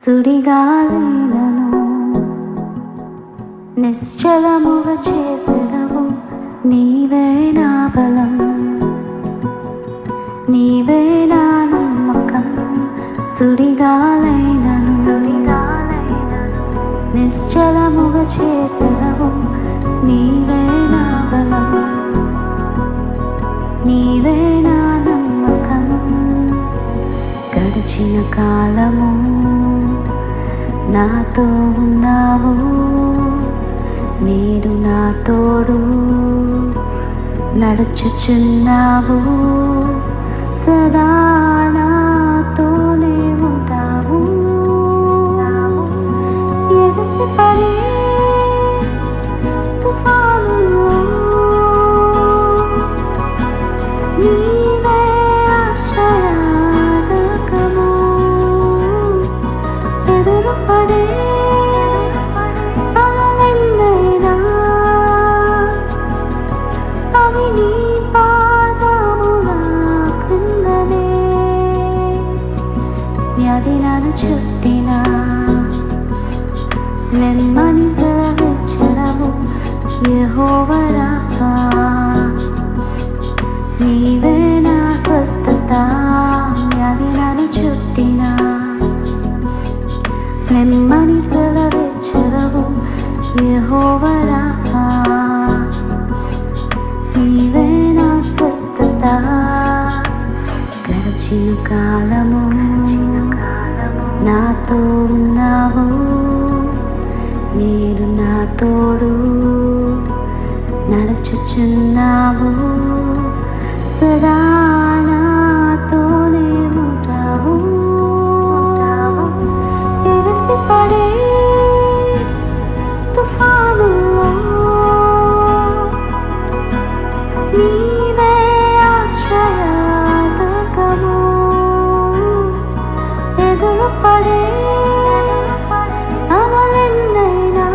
సుడిగాలిలను నిశ్చలముగా చేసెదవు. నీవే నా బలం, నీవే నా నమ్మకం. సుడిగాలైనను నిశ్చలముగా చేసెదవు. నీవే నా బలం, నీవే నా నమ్మకం. గడిచిన కాలము నాతో ఉన్నావు, నేడు నా తోడు నడుచుచున్నావు. సదా నాతోనే ఉంటావు. ఎగసిపడే తుఫానులో నీవే ఆశ్రయాదకము. ఎదురుపడే అలలెన్నైనా అవి నీ పాదముల క్రిందనే. వ్యాధి నన్ను చుట్టినా నెమ్మది సెలవిచ్చెదవు. యెహోవా రాఫా, నీవే నా స్వస్థత. వ్యాధి నన్ను చుట్టినా నెమ్మది సెలవిచ్చెదవు. యెహోవా రాఫా, నీవే నా స్వస్థత. గడిచిన కాలము నాతో ఉన్నావు, నేడు నా తోడు నడుచుచున్నావు. సదా నాతోనే ఉంటావు. ఎగసిపడే తుఫానులో నీవే ఆశ్రయాదకము. ఎదురుపడే అలలెన్నైనా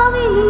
అవి నీ